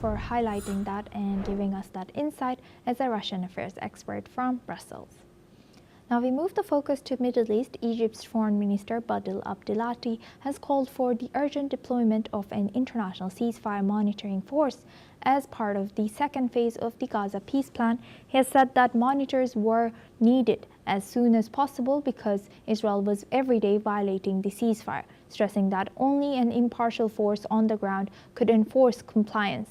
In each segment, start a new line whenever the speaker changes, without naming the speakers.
for highlighting that and giving us that insight as a Russian affairs expert from Brussels. Now we move the focus to Middle East. Egypt's Foreign Minister Badil Abdelati has called for the urgent deployment of an international ceasefire monitoring force as part of the second phase of the Gaza peace plan. He has said that monitors were needed as soon as possible because Israel was every day violating the ceasefire, stressing that only an impartial force on the ground could enforce compliance.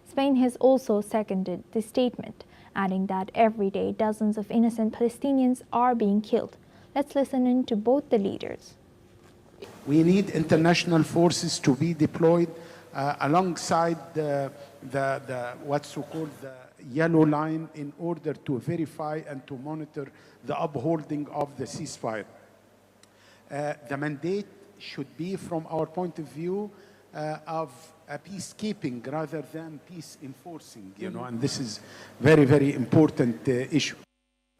Spain has also seconded the statement, adding that every day dozens of innocent Palestinians are being killed. Let's listen in to both the leaders.
We need international forces to be deployed alongside what's called the yellow line in order to verify and to monitor the upholding of the ceasefire. The mandate should be, from our point of view, of peacekeeping rather than peace enforcing, and this is very, very important issue.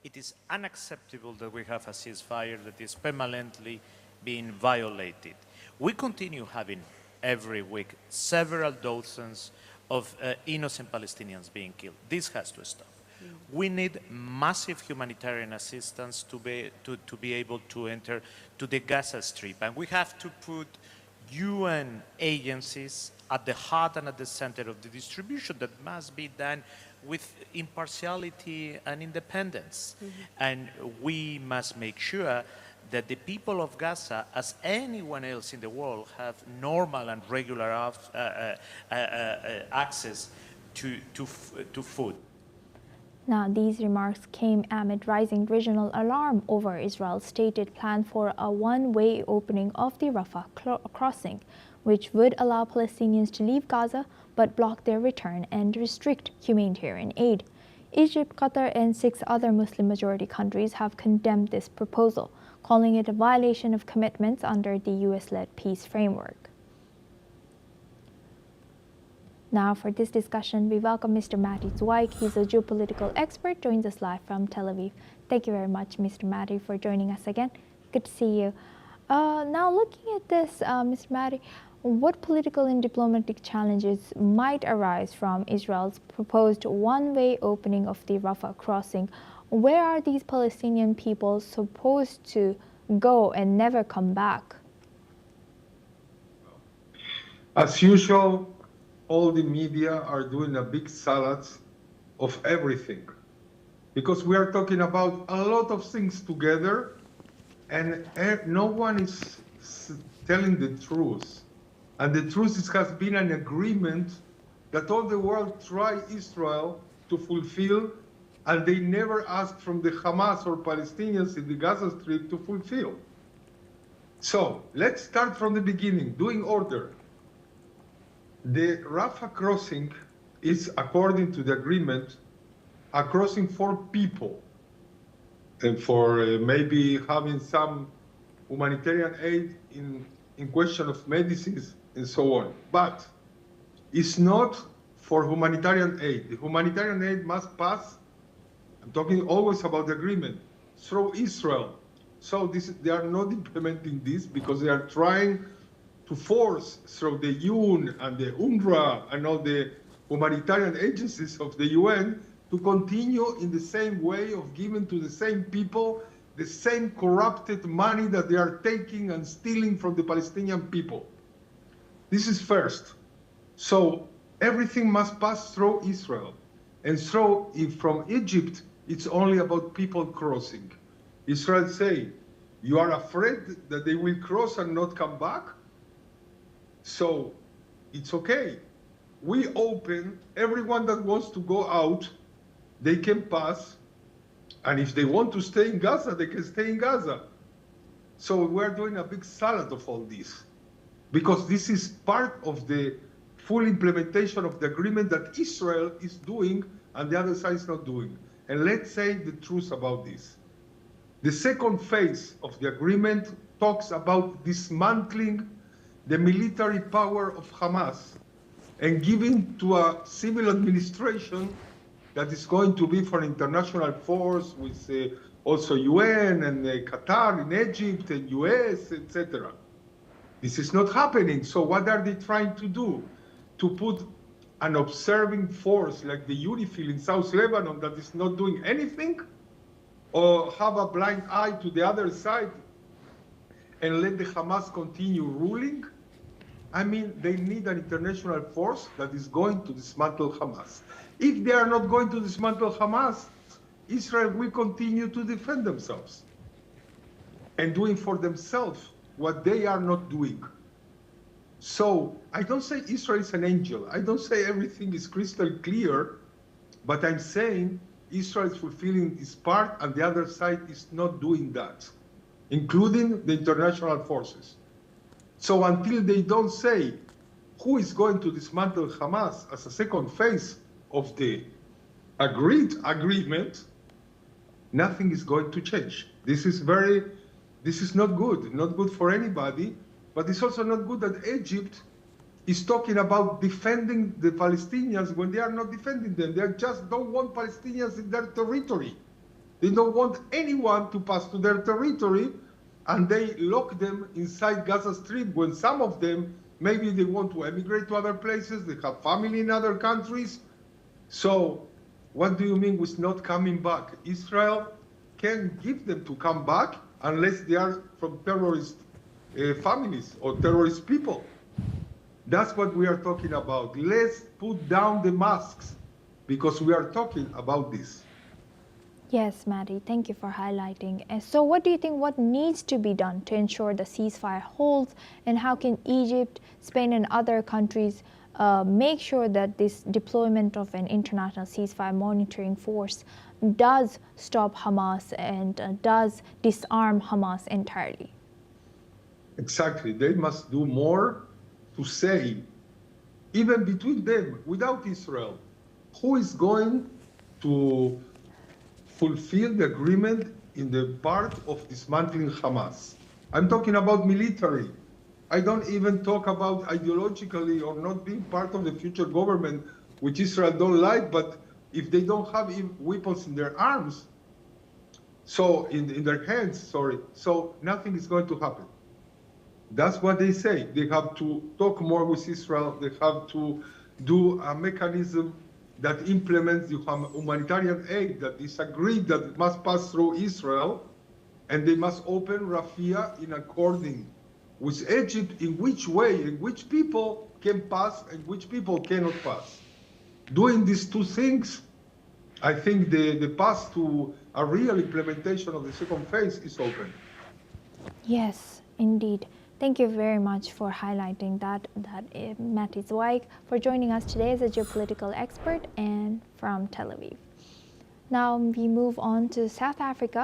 It is unacceptable that we have a ceasefire that is permanently being violated. We continue having every week several dozens of innocent Palestinians being killed. This has to stop. We need massive humanitarian assistance to be able to enter to the Gaza Strip, and we have to put UN agencies at the heart and at the center of the distribution that must be done with impartiality and independence. And we must make sure that the people of Gaza, as anyone else in the world, have normal and regular access to food.
Now, these remarks came amid rising regional alarm over Israel's stated plan for a one-way opening of the Rafah crossing, which would allow Palestinians to leave Gaza but block their return and restrict humanitarian aid. Egypt, Qatar, and 6 other Muslim-majority countries have condemned this proposal, calling it a violation of commitments under the US-led peace framework. Now, for this discussion, we welcome Mr. Mati Zweig. He's a geopolitical expert, joins us live from Tel Aviv. Thank you very much, Mr. Mati, for joining us again. Good to see you. Now, looking at this, Mr. Mati, what political and diplomatic challenges might arise from Israel's proposed one-way opening of the Rafah crossing? Where are these Palestinian people supposed to go and never come back?
As usual, all the media are doing a big salad of everything, because we are talking about a lot of things together, and no one is telling the truth. And the truth is, has been an agreement that all the world try Israel to fulfill, and they never asked from the Hamas or Palestinians in the Gaza Strip to fulfill. So let's start from the beginning, doing order. The Rafah crossing is, according to the agreement, a crossing for people and for maybe having some humanitarian aid in question of medicines and so on. But it's not for humanitarian aid. The humanitarian aid must pass, I'm talking always about the agreement, through Israel. So they are not implementing this because they are trying to force through the UN and the UNRWA and all the humanitarian agencies of the UN to continue in the same way of giving to the same people the same corrupted money that they are taking and stealing from the Palestinian people. This is first. So everything must pass through Israel. And so if from Egypt, it's only about people crossing. Israel say, you are afraid that they will cross and not come back? So it's okay. We open, everyone that wants to go out, they can pass. And if they want to stay in Gaza, they can stay in Gaza. So we're doing a big salad of all this, because this is part of the full implementation of the agreement that Israel is doing and the other side is not doing. And let's say the truth about this. The second phase of the agreement talks about dismantling the military power of Hamas and giving to a civil administration that is going to be for international force with also UN and Qatar in Egypt and US, etc. This is not happening. So what are they trying to do? To put an observing force like the UNIFIL in South Lebanon that is not doing anything, or have a blind eye to the other side and let the Hamas continue ruling? I mean, they need an international force that is going to dismantle Hamas. If they are not going to dismantle Hamas, Israel will continue to defend themselves and doing for themselves what they are not doing. So I don't say Israel is an angel. I don't say everything is crystal clear, but I'm saying Israel is fulfilling its part and the other side is not doing that, including the international forces. So until they don't say who is going to dismantle Hamas as a second phase of the agreed agreement, nothing is going to change. This is not good for anybody, but it's also not good that Egypt is talking about defending the Palestinians when they are not defending them. They just don't want Palestinians in their territory. They don't want anyone to pass to their territory, and they lock them inside Gaza Strip when some of them, maybe they want to emigrate to other places, they have family in other countries. So what do you mean with not coming back? Israel can give them to come back unless they are from terrorist families or terrorist people. That's what we are talking about. Let's put down the masks because we are talking about this.
Yes, Maddie, thank you for highlighting. And so what do you think, what needs to be done to ensure the ceasefire holds, and how can Egypt, Spain and other countries make sure that this deployment of an international ceasefire monitoring force does stop Hamas and does disarm Hamas entirely?
Exactly. They must do more to say, even between them, without Israel, who is going to fulfill the agreement in the part of dismantling Hamas. I'm talking about military. I don't even talk about ideologically or not being part of the future government, which Israel don't like, but if they don't have weapons in their arms, so in their hands, so nothing is going to happen. That's what they say. They have to talk more with Israel. They have to do a mechanism that implements the humanitarian aid that is agreed that it must pass through Israel, and they must open Rafah in according with Egypt in which way and which people can pass and which people cannot pass. Doing these two things, I think the path to a real implementation of the second phase is open.
Yes, indeed. Thank you very much for highlighting that Matti Zweig, for joining us today as a geopolitical expert and from Tel Aviv. Now we move on to South Africa,